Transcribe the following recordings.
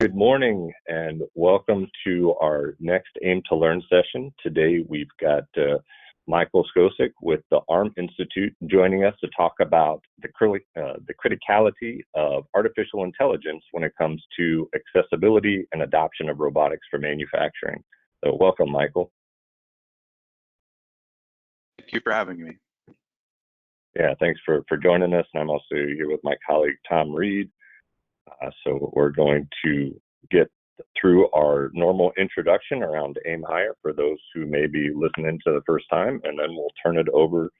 Good morning and welcome to our next AIM2Learn session. Today we've got Michael Skocik with the ARM Institute joining us to talk about the criticality of artificial intelligence when it comes to accessibility and adoption of robotics for manufacturing. So welcome, Michael. Thank you for having me. Yeah, thanks for joining us. And I'm also here with my colleague, Tom Reed. So we're going to get through our normal introduction around AIM Hire for those who may be listening to the first time, and then we'll turn it over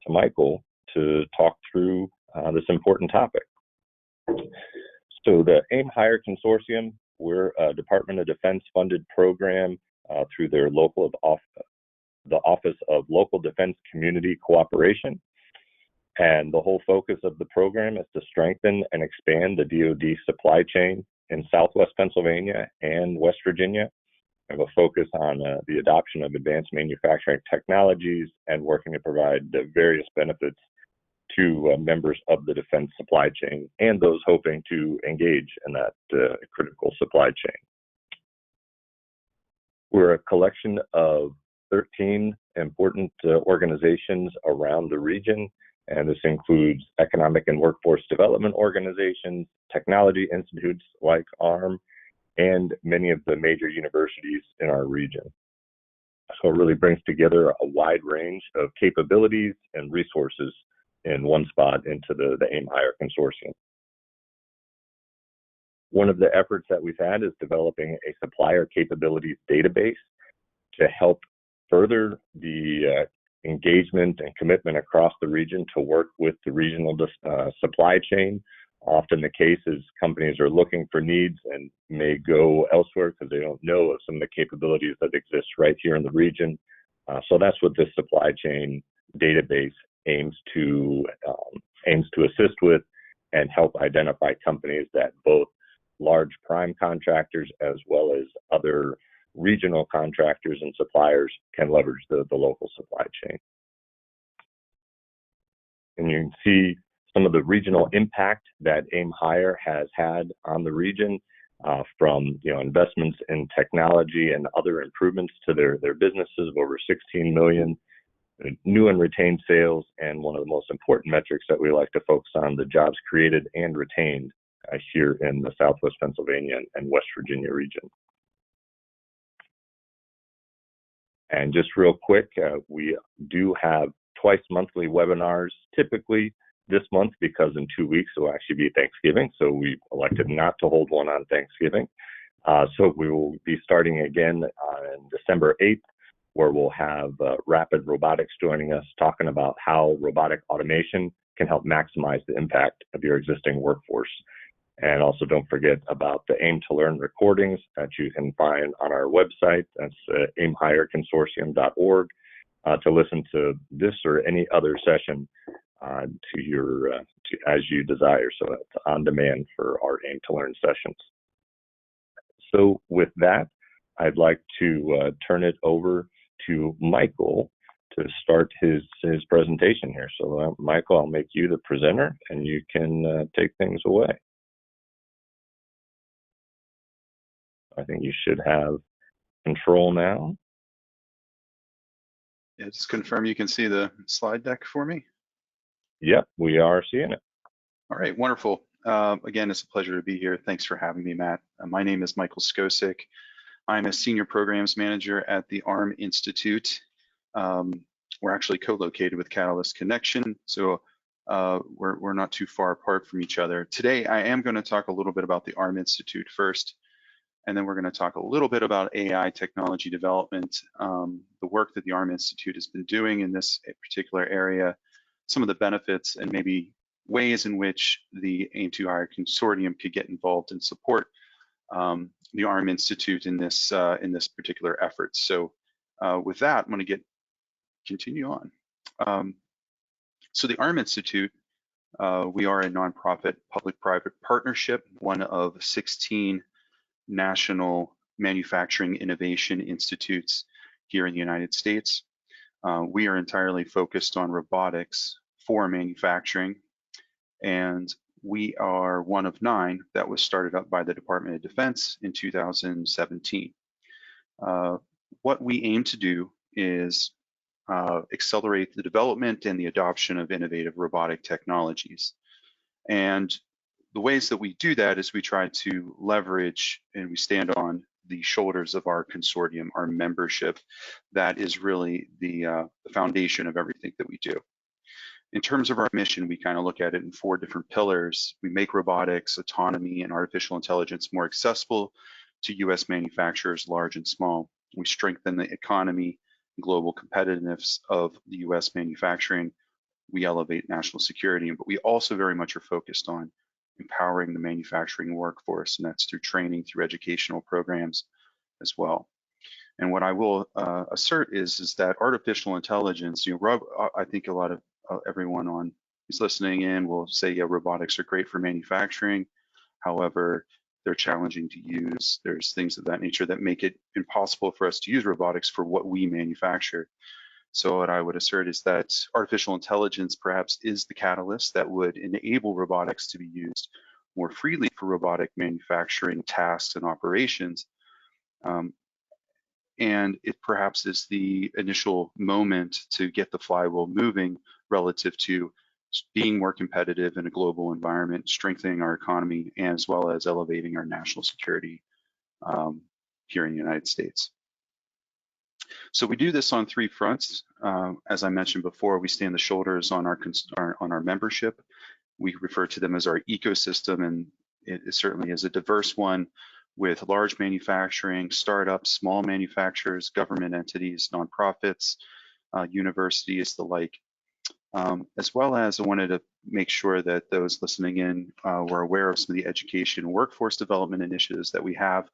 to Michael to talk through this important topic. So the AIM Hire Consortium, we're a Department of Defense funded program through their the Office of Local Defense Community Cooperation. And the whole focus of the program is to strengthen and expand the DoD supply chain in Southwest Pennsylvania and West Virginia. We have a focus on the adoption of advanced manufacturing technologies and working to provide the various benefits to members of the defense supply chain and those hoping to engage in that critical supply chain. We're a collection of 13 important organizations around the region. And this includes economic and workforce development organizations, technology institutes like ARM, and many of the major universities in our region. So it really brings together a wide range of capabilities and resources in one spot into the AIM Hire Consortium. One of the efforts that we've had is developing a supplier capabilities database to help further the engagement and commitment across the region to work with the regional supply chain. Often the case is companies are looking for needs and may go elsewhere because they don't know of some of the capabilities that exist right here in the region. So that's what this supply chain database aims to assist with and help identify companies that both large prime contractors as well as other regional contractors and suppliers can leverage the local supply chain. And you can see some of the regional impact that AIM Hire has had on the region from investments in technology and other improvements to their businesses of over 16 million, new and retained sales, and one of the most important metrics that we like to focus on, the jobs created and retained here in the Southwest Pennsylvania and West Virginia region. And just real quick, we do have twice monthly webinars, typically this month because in 2 weeks it will actually be Thanksgiving. So we elected not to hold one on Thanksgiving. So we will be starting again on December 8th, where we'll have Rapid Robotics joining us, talking about how robotic automation can help maximize the impact of your existing workforce. And also don't forget about the AIM2Learn recordings that you can find on our website. That's aimhireconsortium.org to listen to this or any other session as you desire. So it's on demand for our AIM2Learn sessions. So with that, I'd like to turn it over to Michael to start his presentation here. So Michael, I'll make you the presenter and you can take things away. I think you should have control now. Yeah, just confirm you can see the slide deck for me. Yep, we are seeing it. All right, wonderful. Again, it's a pleasure to be here. Thanks for having me, Matt. My name is Michael Skocik. I'm a senior programs manager at the ARM Institute. We're actually co-located with Catalyst Connection, so we're not too far apart from each other. Today, I am going to talk a little bit about the ARM Institute first, and then we're going to talk a little bit about AI technology development, the work that the ARM Institute has been doing in this particular area, some of the benefits, and maybe ways in which the AIM2Hire Consortium could get involved and support the ARM Institute in this particular effort. So with that, I'm going to continue on. So the ARM Institute, we are a nonprofit public-private partnership, one of 16 national manufacturing innovation institutes here in the United States. We are entirely focused on robotics for manufacturing, and we are one of 9 that was started up by the Department of Defense in 2017. What we aim to do is accelerate the development and the adoption of innovative robotic technologies. And the ways that we do that is we try to leverage and we stand on the shoulders of our consortium, our membership. That is really the foundation of everything that we do. In terms of our mission, we kind of look at it in 4 different pillars. We make robotics, autonomy, and artificial intelligence more accessible to US manufacturers, large and small. We strengthen the economy and global competitiveness of the US manufacturing. We elevate national security, but we also very much are focused on empowering the manufacturing workforce, and that's through training, through educational programs as well. And what I will assert is that artificial intelligence, I think a lot of everyone on who's listening in will say, yeah, robotics are great for manufacturing. However, they're challenging to use. There's things of that nature that make it impossible for us to use robotics for what we manufacture. So what I would assert is that artificial intelligence perhaps is the catalyst that would enable robotics to be used more freely for robotic manufacturing tasks and operations. And it perhaps is the initial moment to get the flywheel moving relative to being more competitive in a global environment, strengthening our economy, as well as elevating our national security here in the United States. So we do this on 3 fronts. As I mentioned before, we stand the shoulders on our membership. We refer to them as our ecosystem, and it certainly is a diverse one with large manufacturing, startups, small manufacturers, government entities, nonprofits, universities, the like. As well as I wanted to make sure that those listening in were aware of some of the education and workforce development initiatives that we have.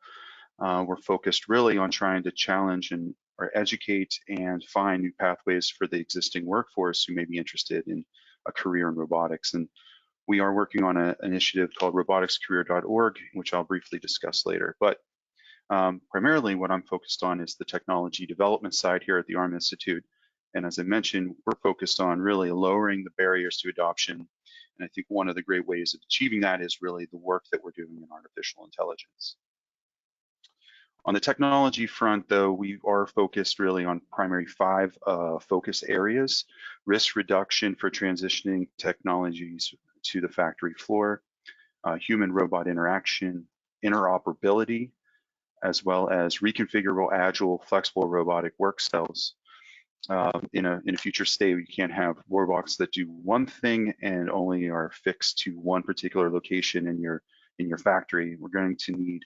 We're focused really on trying to challenge or educate and find new pathways for the existing workforce who may be interested in a career in robotics. And we are working on an initiative called roboticscareer.org, which I'll briefly discuss later. But primarily what I'm focused on is the technology development side here at the ARM Institute. And as I mentioned, we're focused on really lowering the barriers to adoption. And I think one of the great ways of achieving that is really the work that we're doing in artificial intelligence. On the technology front, though, we are focused really on primary 5 focus areas: risk reduction for transitioning technologies to the factory floor, human-robot interaction, interoperability, as well as reconfigurable, agile, flexible robotic work cells. In a future state, we can't have robots that do one thing and only are fixed to one particular location in your factory. We're going to need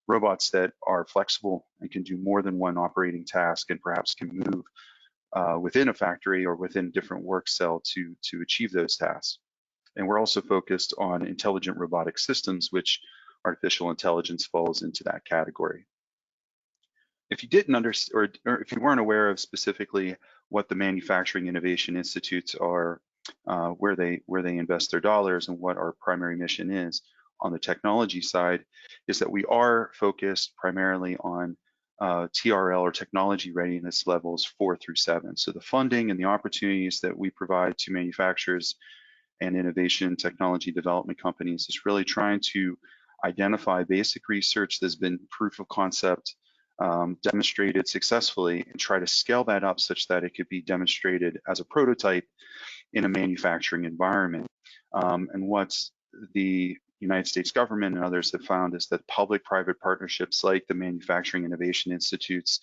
robots that are flexible and can do more than one operating task and perhaps can move within a factory or within different work cell to achieve those tasks. And we're also focused on intelligent robotic systems, which artificial intelligence falls into that category. If you didn't understand, or if you weren't aware of specifically what the Manufacturing Innovation Institutes are, where they invest their dollars and what our primary mission is on the technology side, is that we are focused primarily on TRL, or technology readiness levels 4 through 7. So the funding and the opportunities that we provide to manufacturers and innovation technology development companies is really trying to identify basic research that's been proof of concept, demonstrated successfully, and try to scale that up such that it could be demonstrated as a prototype in a manufacturing environment. And what the United States government and others have found is that public-private partnerships like the Manufacturing Innovation Institutes,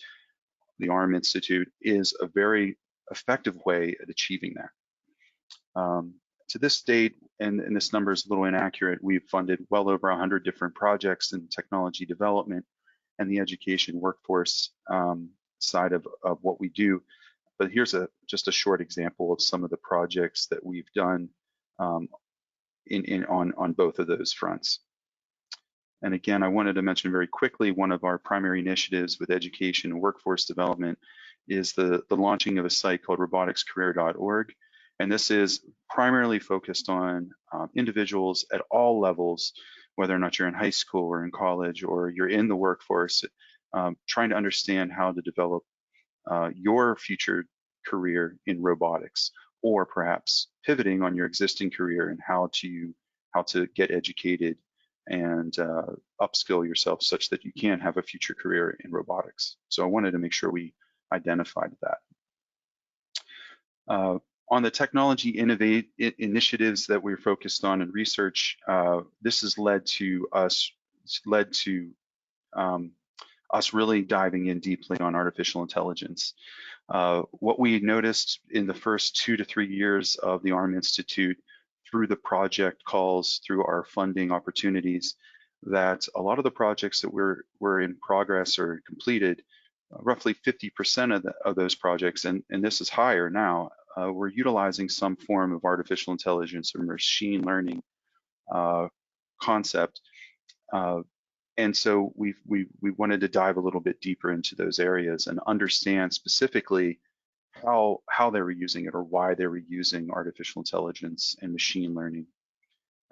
the ARM Institute, is a very effective way at achieving that. To this date, and this number is a little inaccurate, we've funded well over 100 different projects in technology development and the education workforce side of what we do. But here's just a short example of some of the projects that we've done on both of those fronts. And again, I wanted to mention very quickly, one of our primary initiatives with education and workforce development is the launching of a site called roboticscareer.org. And this is primarily focused on individuals at all levels, whether or not you're in high school or in college or you're in the workforce, trying to understand how to develop your future career in robotics, or perhaps pivoting on your existing career and how how to get educated and upskill yourself such that you can have a future career in robotics. So I wanted to make sure we identified that. On the technology initiatives that we're focused on in research, this has led to us really diving in deeply on artificial intelligence. What we noticed in the first 2 to 3 years of the ARM Institute, through the project calls, through our funding opportunities, that a lot of the projects that were in progress or completed, roughly 50% of those projects, and this is higher now, we're utilizing some form of artificial intelligence or machine learning concept. And so we wanted to dive a little bit deeper into those areas and understand specifically how they were using it or why they were using artificial intelligence and machine learning.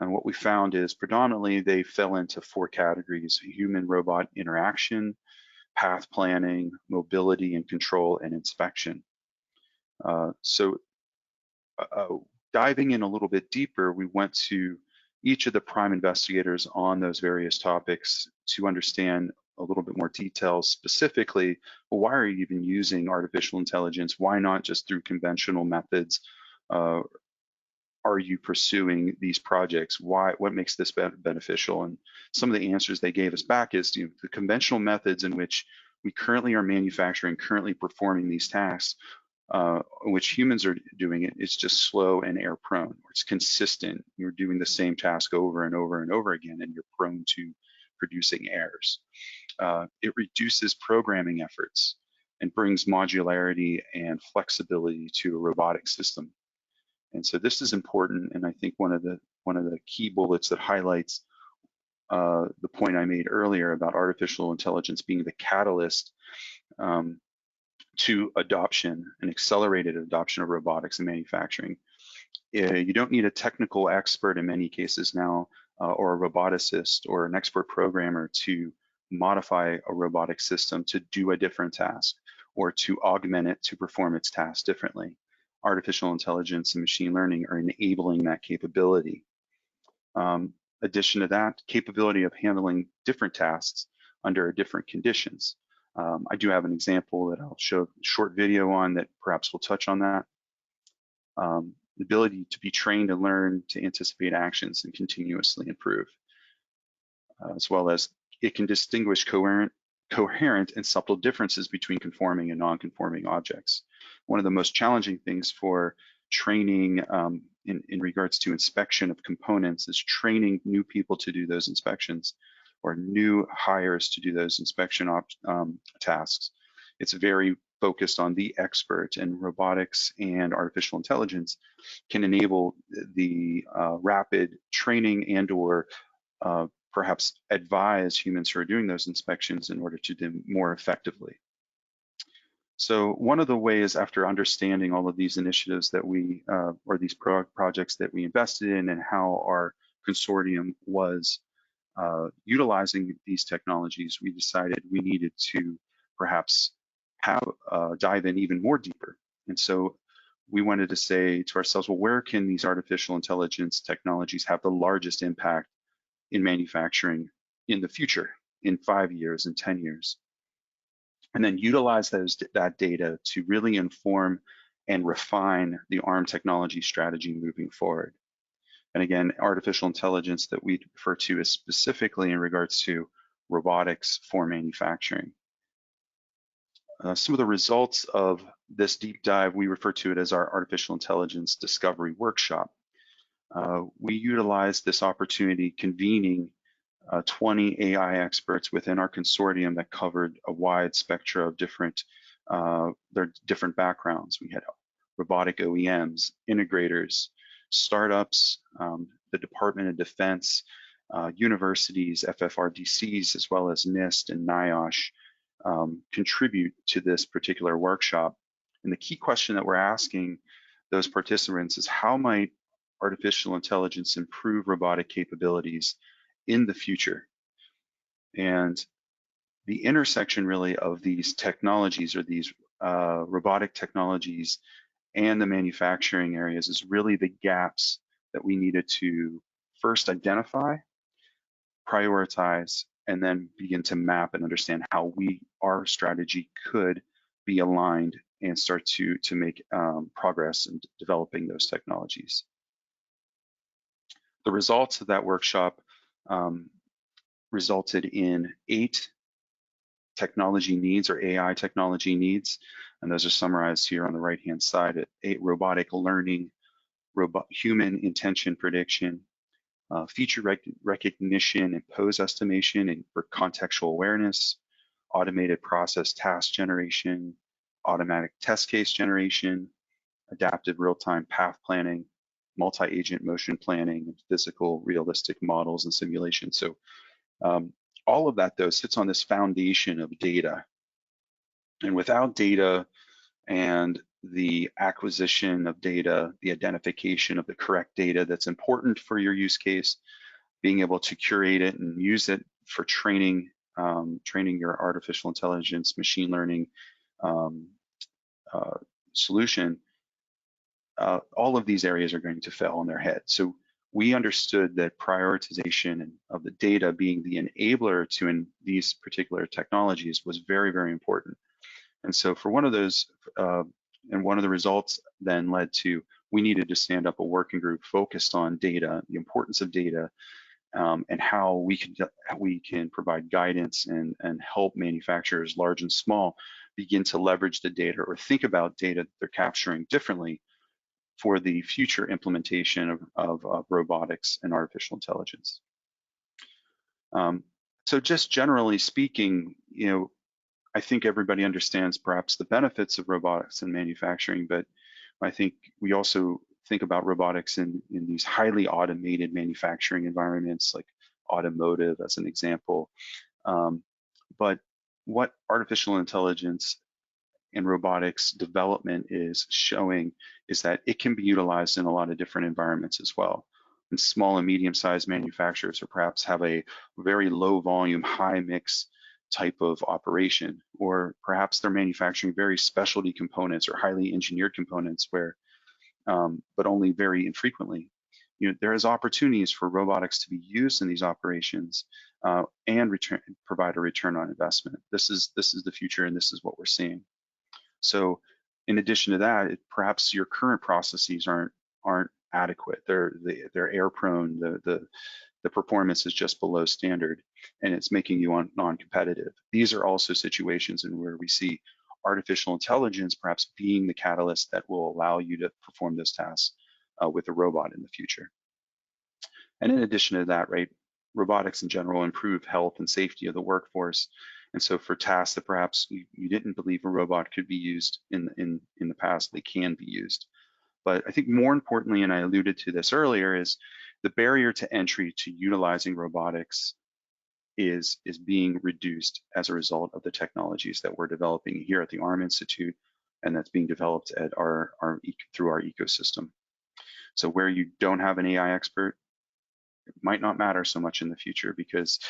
And what we found is predominantly they fell into 4 categories: human-robot interaction, path planning, mobility and control, and inspection. Diving in a little bit deeper, we went to each of the prime investigators on those various topics to understand a little bit more details. Specifically, well, why are you even using artificial intelligence? Why not just through conventional methods? Are you pursuing these projects? What makes this beneficial? And some of the answers they gave us back is, the conventional methods in which we currently are manufacturing, currently performing these tasks, in which humans are doing it, is just slow and error prone. It's consistent. You're doing the same task over and over and over again, and you're prone to producing errors. It reduces programming efforts and brings modularity and flexibility to a robotic system. And so this is important, and I think one of the key bullets that highlights the point I made earlier about artificial intelligence being the catalyst to adoption and accelerated adoption of robotics in manufacturing. You don't need a technical expert in many cases now, or a roboticist or an expert programmer to modify a robotic system to do a different task or to augment it to perform its task differently. Artificial intelligence and machine learning are enabling that capability. Addition to that, capability of handling different tasks under different conditions. I do have an example that I'll show a short video on that perhaps will touch on that. The ability to be trained and learn to anticipate actions and continuously improve, as well as it can distinguish coherent and subtle differences between conforming and non-conforming objects. One of the most challenging things for training in regards to inspection of components is training new people to do those inspections, or new hires to do those inspection tasks. It's very focused on the expert, and robotics and artificial intelligence can enable the rapid training and or perhaps advise humans who are doing those inspections in order to do them more effectively. So one of the ways, after understanding all of these initiatives that we, or these projects that we invested in, and how our consortium was utilizing these technologies, we decided we needed to perhaps dive in even more deeper. And so we wanted to say to ourselves, well, where can these artificial intelligence technologies have the largest impact in manufacturing in the future, in 5 years and 10 years? And then utilize that data to really inform and refine the ARM technology strategy moving forward. And again, artificial intelligence that we refer to is specifically in regards to robotics for manufacturing. Some of the results of this deep dive, we refer to it as our Artificial Intelligence Discovery Workshop. We utilized this opportunity convening 20 AI experts within our consortium that covered a wide spectrum of their different backgrounds. We had robotic OEMs, integrators, startups, the Department of Defense, universities, FFRDCs, as well as NIST and NIOSH contribute to this particular workshop. And the key question that we're asking those participants is, how might artificial intelligence improve robotic capabilities in the future? And the intersection really of these technologies, or these robotic technologies, and the manufacturing areas is really the gaps that we needed to first identify, prioritize, and then begin to map and understand how our strategy could be aligned and start to make progress in developing those technologies. The results of that workshop resulted in 8 technology needs, or AI technology needs, and those are summarized here on the right-hand side. 8 robotic learning, human intention prediction, feature recognition and pose estimation and for contextual awareness, automated process task generation, automatic test case generation, adaptive real-time path planning, multi-agent motion planning, and physical realistic models and simulations. So all of that, though, sits on this foundation of data. And without data and the acquisition of data, the identification of the correct data that's important for your use case, being able to curate it and use it for training, training your artificial intelligence, machine learning solution, all of these areas are going to fail on their head. So we understood that prioritization of the data being the enabler to these particular technologies was very, very important. And so for one of those, and one of the results then led to, we needed to stand up a working group focused on data, the importance of data, and how we can provide guidance and help manufacturers, large and small, begin to leverage the data or think about data they're capturing differently for the future implementation of robotics and artificial intelligence. So just generally speaking, I think everybody understands perhaps the benefits of robotics in manufacturing, but I think we also think about robotics in these highly automated manufacturing environments, like automotive as an example. But what artificial intelligence and robotics development is showing is that it can be utilized in a lot of different environments as well. And small and medium-sized manufacturers, or perhaps have a very low volume, high mix type of operation, or perhaps they're manufacturing very specialty components or highly engineered components where, but only very infrequently. There is opportunities for robotics to be used in these operations and provide a return on investment. This is the future, and this is what we're seeing. So in addition to that, perhaps your current processes aren't adequate. They're error prone. The performance is just below standard, and it's making you non-competitive. These are also situations in where we see artificial intelligence perhaps being the catalyst that will allow you to perform those tasks with a robot in the future. And in addition to that, right, robotics in general improve health and safety of the workforce. And so for tasks that perhaps you didn't believe a robot could be used in the past, they can be used. But I think more importantly, and I alluded to this earlier, is the barrier to entry to utilizing robotics is being reduced as a result of the technologies that we're developing here at the ARM Institute, and that's being developed at through our ecosystem. So where you don't have an AI expert, it might not matter so much in the future, because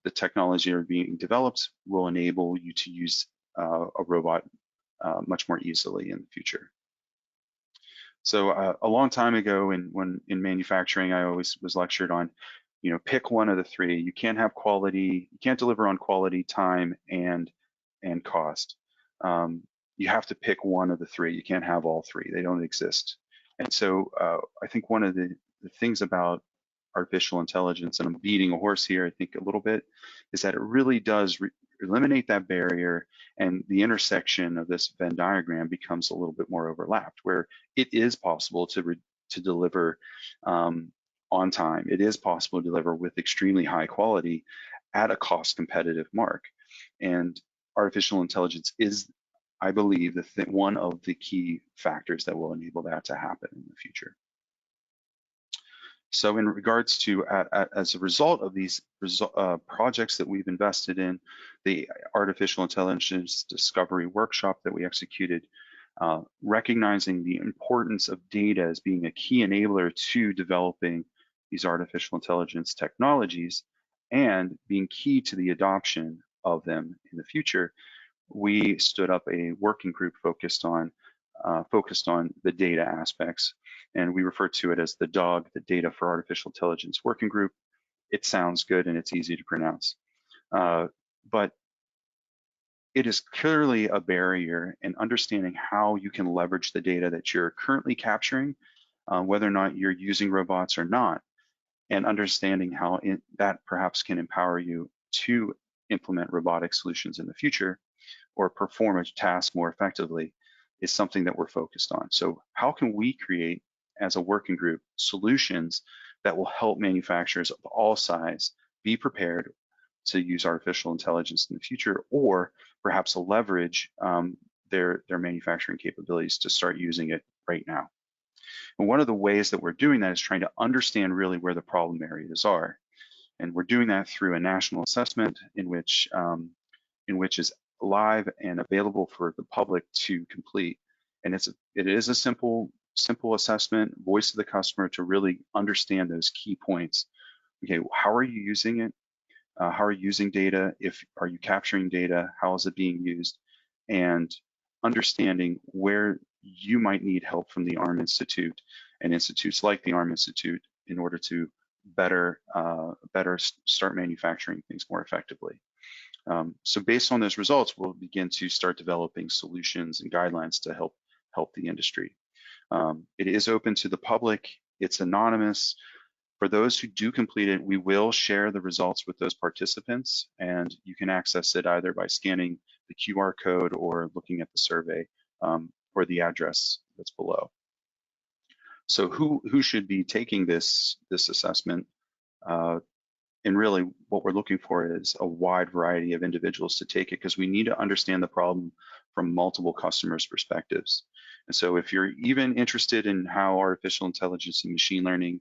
the technology that are being developed will enable you to use a robot much more easily in the future. So a long time ago, when in manufacturing, I always was lectured on, pick one of the three. You can't have quality, you can't deliver on quality, time, and cost. You have to pick one of the three. You can't have all three. They don't exist. And so I think one of the things about artificial intelligence, and I'm beating a horse here, I think a little bit, is that it really does eliminate that barrier, and the intersection of this Venn diagram becomes a little bit more overlapped, where it is possible to deliver on time. It is possible to deliver with extremely high quality at a cost competitive mark. And artificial intelligence is, I believe, one of the key factors that will enable that to happen in the future. So in regards to, as a result of these projects that we've invested in, the Artificial Intelligence Discovery Workshop that we executed, recognizing the importance of data as being a key enabler to developing these artificial intelligence technologies and being key to the adoption of them in the future, we stood up a working group focused on the data aspects. and we refer to it as the DAWG, the Data for Artificial Intelligence Working Group. It sounds good and it's easy to pronounce, but it is clearly a barrier in understanding how you can leverage the data that you're currently capturing, whether or not you're using robots or not, and understanding how that perhaps can empower you to implement robotic solutions in the future or perform a task more effectively is something that we're focused on. So how can we create, as a working group, solutions that will help manufacturers of all size be prepared to use artificial intelligence in the future, or perhaps leverage their manufacturing capabilities to start using it right now? And one of the ways that we're doing that is trying to understand really where the problem areas are. And we're doing that through a national assessment in which is live and available for the public to complete. And it is a simple assessment, voice of the customer, to really understand those key points. Okay, how are you using it? How are you using data? Are you capturing data? How is it being used? And understanding where you might need help from the ARM Institute and institutes like the ARM Institute in order to better start manufacturing things more effectively. So based on those results, we'll begin to start developing solutions and guidelines to help the industry. It is open to the public. It's anonymous. For those who do complete it, we will share the results with those participants, and you can access it either by scanning the QR code or looking at the survey or the address that's below. So who should be taking this assessment? And really what we're looking for is a wide variety of individuals to take it, because we need to understand the problem from multiple customers' perspectives. And so if you're even interested in how artificial intelligence and machine learning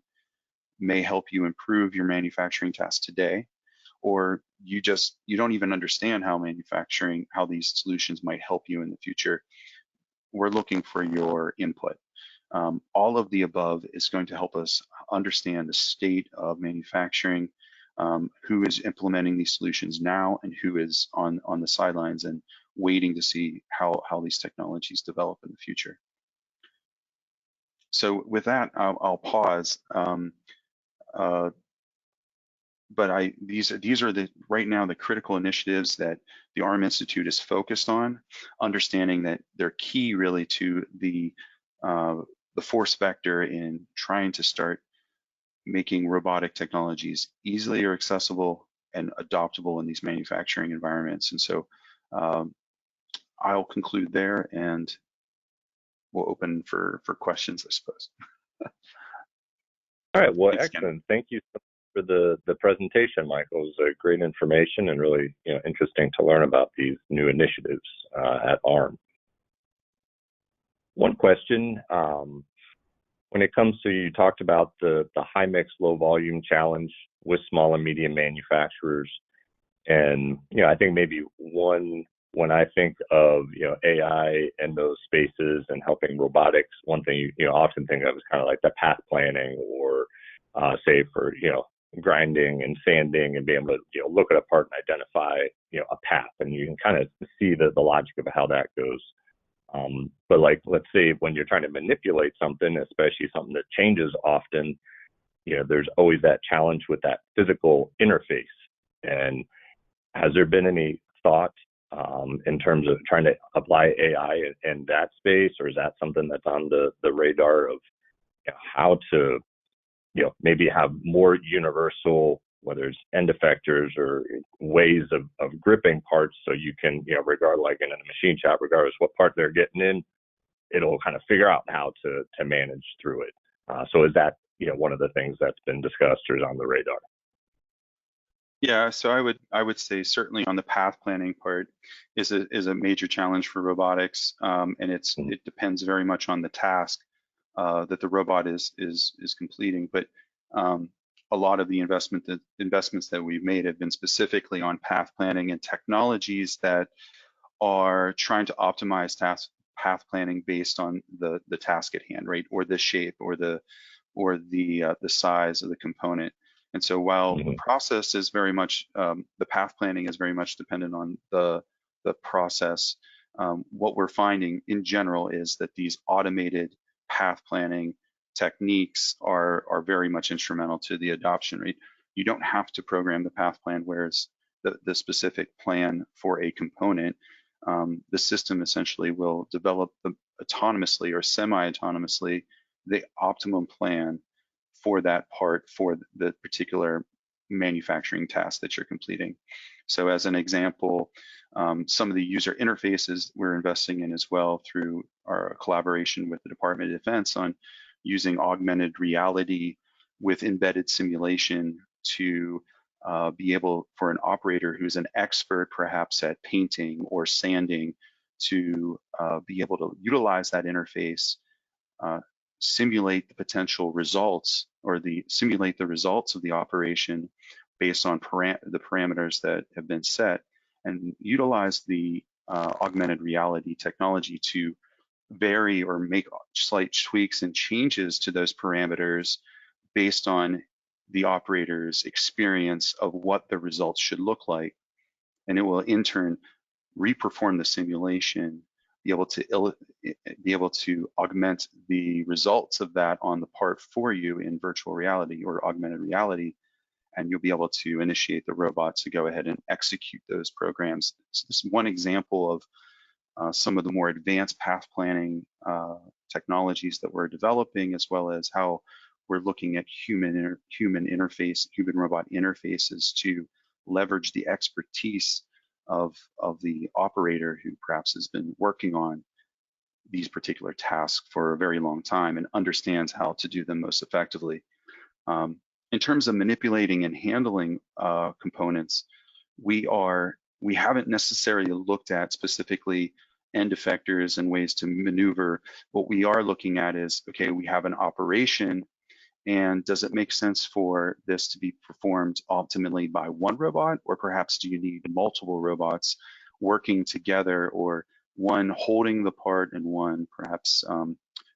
may help you improve your manufacturing tasks today, or you don't even understand how these solutions might help you in the future, we're looking for your input. All of the above is going to help us understand the state of manufacturing, who is implementing these solutions now, and who is on the sidelines and waiting to see how these technologies develop in the future. So with that, I'll pause. But these are right now the critical initiatives that the ARM Institute is focused on, understanding that they're key really to the force vector in trying to start making robotic technologies easily or accessible and adoptable in these manufacturing environments. And so I'll conclude there, and we'll open for questions, I suppose. All right, well, Thanks, excellent. Thank you for the presentation, Michael. It was great information and really interesting to learn about these new initiatives at ARM. One question, when it comes to, you talked about the high mix, low volume challenge with small and medium manufacturers. And, I think maybe when I think of, AI and those spaces and helping robotics, one thing you often think of is kind of like the path planning, or say for, grinding and sanding and being able to, look at a part and identify, a path, and you can kind of see the logic of how that goes. But like, let's say when you're trying to manipulate something, especially something that changes often, there's always that challenge with that physical interface. And has there been any thought in terms of trying to apply AI in that space, or is that something that's on the radar of how to, maybe have more universal, whether it's end effectors or ways of gripping parts, so you can, regard, like in a machine shop, regardless what part they're getting in, it'll kind of figure out how to manage through it. So is that, one of the things that's been discussed or is on the radar? Yeah, so I would say certainly on the path planning part is a major challenge for robotics, and it depends very much on the task that the robot is completing. But a lot of the investments that we've made have been specifically on path planning and technologies that are trying to optimize path planning based on the task at hand, right, or the shape or the size of the component. And so while the process is very much, the path planning is very much dependent on the process, what we're finding in general is that these automated path planning techniques are very much instrumental to the adoption rate. You don't have to program the path plan, whereas the specific plan for a component, the system essentially will develop autonomously or semi-autonomously the optimum plan for that part for the particular manufacturing task that you're completing. So as an example, some of the user interfaces we're investing in as well through our collaboration with the Department of Defense on using augmented reality with embedded simulation to be able for an operator who's an expert perhaps at painting or sanding to be able to utilize that interface, simulate the potential results or simulate the results of the operation based on the parameters that have been set, and utilize the augmented reality technology to vary or make slight tweaks and changes to those parameters based on the operator's experience of what the results should look like. And it will in turn reperform the simulation, be able to augment the results of that on the part for you in virtual reality or augmented reality, and you'll be able to initiate the robot to go ahead and execute those programs. So this is one example of some of the more advanced path planning technologies that we're developing, as well as how we're looking at human robot interfaces to leverage the expertise of the operator who perhaps has been working on these particular tasks for a very long time and understands how to do them most effectively. In terms of manipulating and handling components, we haven't necessarily looked at specifically end effectors and ways to maneuver. What we are looking at is, okay, we have an operation, and does it make sense for this to be performed optimally by one robot, or perhaps do you need multiple robots working together, or one holding the part and one perhaps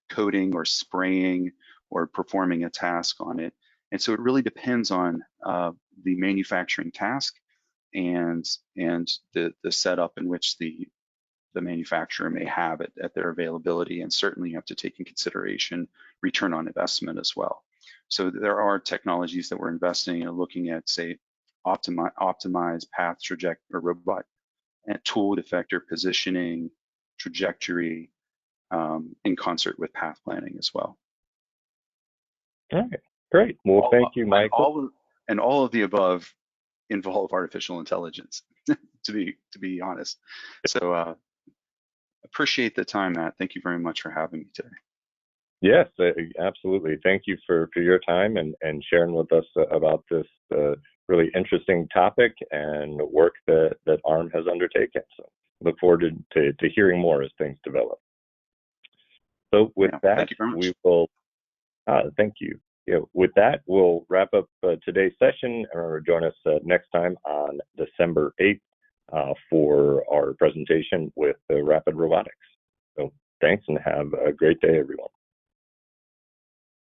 coating or spraying or performing a task on it? And so it really depends on the manufacturing task and the setup in which the manufacturer may have it at their availability, and certainly you have to take in consideration return on investment as well. So there are technologies that we're investing in looking at, say, optimize path trajectory or robot and tool effector positioning, trajectory, in concert with path planning as well. All right, great. Well, thank you, Michael. All of the above involve artificial intelligence, to be honest. So appreciate the time, Matt. Thank you very much for having me today. Yes, absolutely. Thank you for your time and sharing with us about this really interesting topic and work that ARM has undertaken. So look forward to hearing more as things develop. So with that, thank you very much. we will, thank you. Yeah, with that, we'll wrap up today's session, and join us next time on December 8th for our presentation with Rapid Robotics. So thanks, and have a great day, everyone.